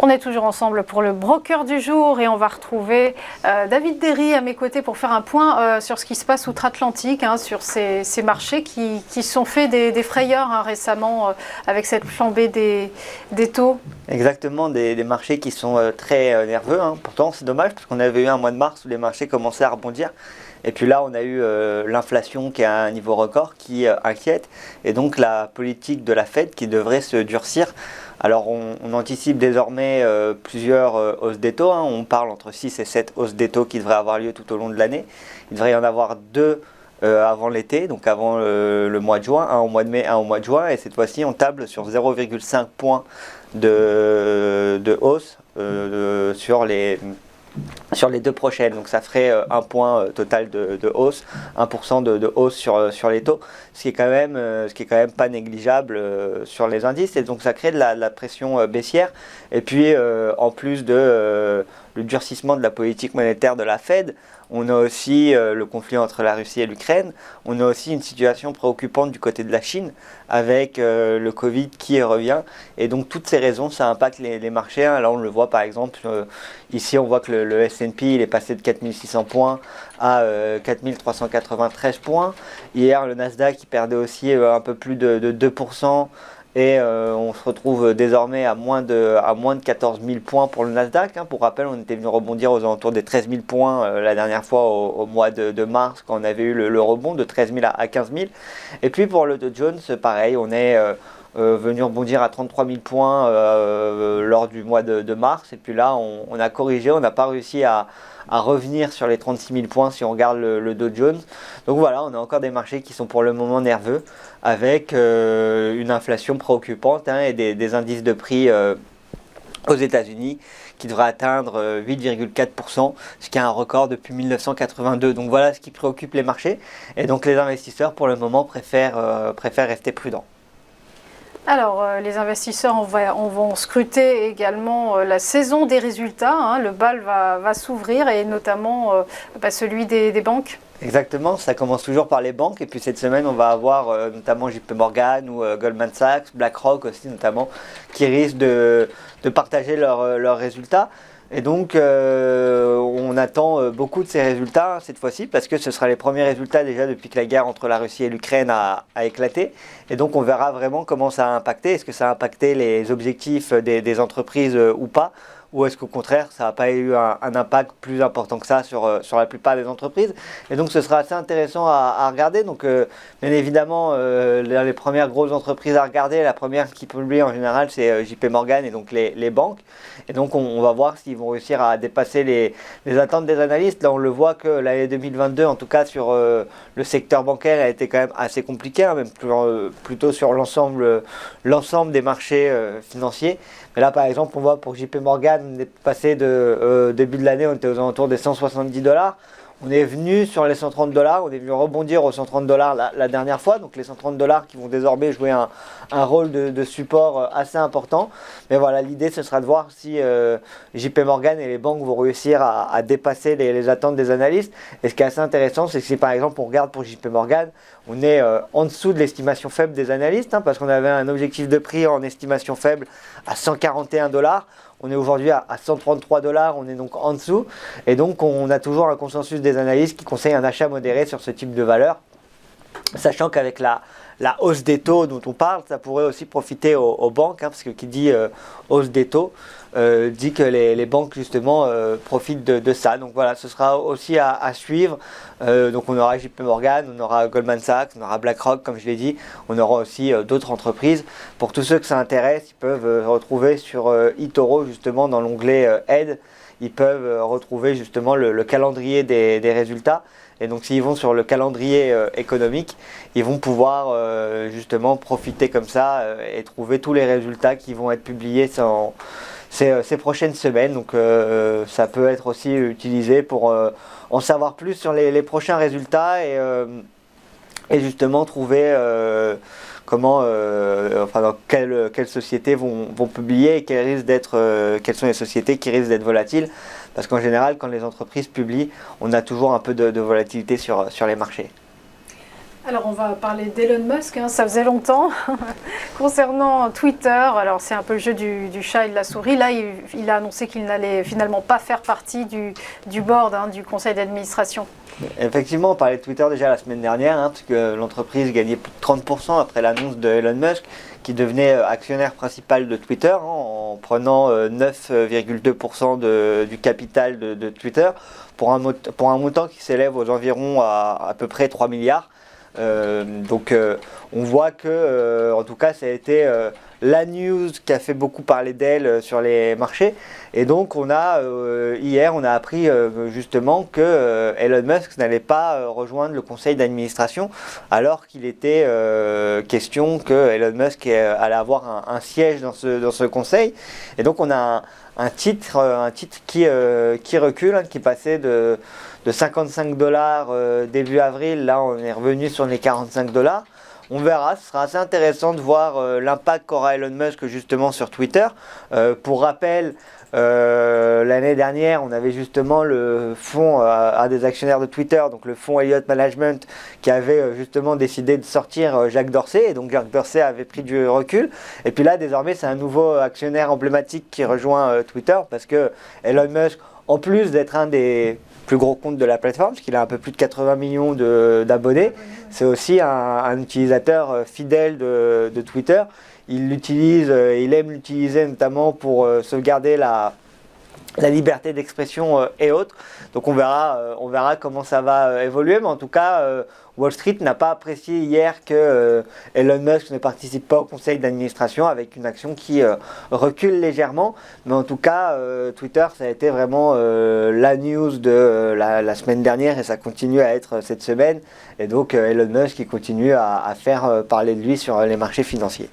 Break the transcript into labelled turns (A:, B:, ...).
A: On est toujours ensemble pour le broker du jour et on va retrouver David Derry à mes côtés pour faire un point sur ce qui se passe outre-Atlantique, sur ces marchés qui sont fait des frayeurs récemment avec cette flambée des taux.
B: Exactement, des marchés qui sont très nerveux. Pourtant, c'est dommage parce qu'on avait eu un mois de mars où les marchés commençaient à rebondir. Et puis là, on a eu l'inflation qui est à un niveau record qui inquiète. Et donc la politique de la Fed qui devrait se durcir. Alors on anticipe désormais plusieurs hausses des taux. On parle entre 6 et 7 hausses des taux qui devraient avoir lieu tout au long de l'année. Il devrait y en avoir deux avant l'été, donc avant le mois de juin, un au mois de mai, un au mois de juin. Et cette fois-ci, on table sur 0,5 points de hausse sur les deux prochaines, donc ça ferait un point total de hausse, 1% de hausse sur les taux, ce qui est quand même pas négligeable sur les indices, et donc ça crée de la pression baissière. Et puis en plus de le durcissement de la politique monétaire de la Fed, on a aussi le conflit entre la Russie et l'Ukraine. On a aussi une situation préoccupante du côté de la Chine avec le Covid qui revient. Et donc toutes ces raisons, ça impacte les marchés. Là, on le voit par exemple, ici on voit que le S&P il est passé de 4600 points à 4393 points. Hier, le Nasdaq il perdait aussi un peu plus de 2%. Et on se retrouve désormais à moins de 14 000 points pour le Nasdaq. Pour rappel, on était venu rebondir aux alentours des 13 000 points la dernière fois au mois de mars, quand on avait eu le rebond de 13 000 à 15 000. Et puis pour le Dow Jones, pareil, on est venu rebondir à 33 000 points lors du mois de mars. Et puis là, on a corrigé, on n'a pas réussi à revenir sur les 36 000 points si on regarde le Dow Jones. Donc voilà, on a encore des marchés qui sont pour le moment nerveux avec une inflation préoccupante et des indices de prix aux États-Unis qui devraient atteindre 8,4%, ce qui est un record depuis 1982. Donc voilà ce qui préoccupe les marchés. Et donc les investisseurs pour le moment préfèrent rester prudents.
A: Alors, les investisseurs vont scruter également la saison des résultats. Le bal va s'ouvrir et notamment celui des banques.
B: Exactement, ça commence toujours par les banques. Et puis cette semaine, on va avoir notamment JP Morgan ou Goldman Sachs, BlackRock aussi notamment, qui risquent de partager leurs résultats. Et donc, on attend beaucoup de ces résultats cette fois-ci parce que ce sera les premiers résultats déjà depuis que la guerre entre la Russie et l'Ukraine a éclaté. Et donc, on verra vraiment comment ça a impacté. Est-ce que ça a impacté les objectifs des entreprises ou pas? Ou est-ce qu'au contraire, ça n'a pas eu un impact plus important que ça sur la plupart des entreprises? Et donc, ce sera assez intéressant à regarder. Donc, bien évidemment, les premières grosses entreprises à regarder, la première qui publie en général, c'est JP Morgan et donc les banques. Et donc, on va voir s'ils vont réussir à dépasser les attentes des analystes. Là, on le voit que l'année 2022, en tout cas sur le secteur bancaire, a été quand même assez compliquée, même plutôt sur l'ensemble des marchés financiers. Mais là, par exemple, on voit pour JP Morgan, on est passé début de l'année, on était aux alentours des 170 $. On est venu sur les 130 $, on est venu rebondir aux 130 $ la dernière fois. Donc les 130 $ qui vont désormais jouer un rôle de support assez important. Mais voilà, l'idée ce sera de voir si JP Morgan et les banques vont réussir à dépasser les attentes des analystes. Et ce qui est assez intéressant, c'est que si par exemple on regarde pour JP Morgan, on est en dessous de l'estimation faible des analystes, parce qu'on avait un objectif de prix en estimation faible à 141 $. On est aujourd'hui à 133 $, on est donc en dessous. Et donc on a toujours un consensus des analystes qui conseillent un achat modéré sur ce type de valeur. Sachant qu'avec la hausse des taux dont on parle, ça pourrait aussi profiter aux banques, parce que qui dit hausse des taux, dit que les banques justement profitent de ça. Donc voilà, ce sera aussi à suivre. Donc on aura JP Morgan, on aura Goldman Sachs, on aura BlackRock comme je l'ai dit, on aura aussi d'autres entreprises. Pour tous ceux que ça intéresse, ils peuvent retrouver sur eToro justement dans l'onglet Aide, ils peuvent retrouver justement le calendrier des résultats. Et donc s'ils vont sur le calendrier économique, ils vont pouvoir justement profiter comme ça et trouver tous les résultats qui vont être publiés ces prochaines semaines. Donc ça peut être aussi utilisé pour en savoir plus sur les prochains résultats et justement trouver dans quelles sociétés vont publier et quelles sont les sociétés qui risquent d'être volatiles. Parce qu'en général, quand les entreprises publient, on a toujours un peu de volatilité sur les marchés.
A: Alors on va parler d'Elon Musk, hein, ça faisait longtemps. Concernant Twitter, alors c'est un peu le jeu du chat et de la souris. Là, il a annoncé qu'il n'allait finalement pas faire partie du board, hein, du conseil d'administration.
B: Effectivement, on parlait de Twitter déjà la semaine dernière, hein, parce que l'entreprise gagnait plus de 30% après l'annonce de Elon Musk, qui devenait actionnaire principal de Twitter, hein, en prenant 9,2% du capital de Twitter, pour un montant qui s'élève aux environs à peu près 3 milliards. Donc on voit que en tout cas ça a été la news qui a fait beaucoup parler d'elle sur les marchés, et donc hier on a appris justement que Elon Musk n'allait pas rejoindre le conseil d'administration, alors qu'il était question que Elon Musk allait avoir un siège dans ce conseil. Et donc on a un titre qui recule, hein, qui passait de 55 $ début avril. Là on est revenu sur les 45 $. On verra, ce sera assez intéressant de voir l'impact qu'aura Elon Musk justement sur Twitter. Pour rappel, l'année dernière, on avait justement le fonds à des actionnaires de Twitter, donc le fonds Elliott Management, qui avait justement décidé de sortir Jack Dorsey, et donc Jack Dorsey avait pris du recul. Et puis là, désormais, c'est un nouveau actionnaire emblématique qui rejoint Twitter, parce que Elon Musk, en plus d'être un des plus gros comptes de la plateforme, parce qu'il a un peu plus de 80 millions d'abonnés, c'est aussi un utilisateur fidèle de Twitter. Il aime l'utiliser notamment pour sauvegarder la liberté d'expression et autres. Donc on verra comment ça va évoluer, mais en tout cas Wall Street n'a pas apprécié hier que Elon Musk ne participe pas au conseil d'administration, avec une action qui recule légèrement. Mais en tout cas Twitter, ça a été vraiment la news de la semaine dernière, et ça continue à être cette semaine. Et donc Elon Musk qui continue à faire parler de lui sur les marchés financiers.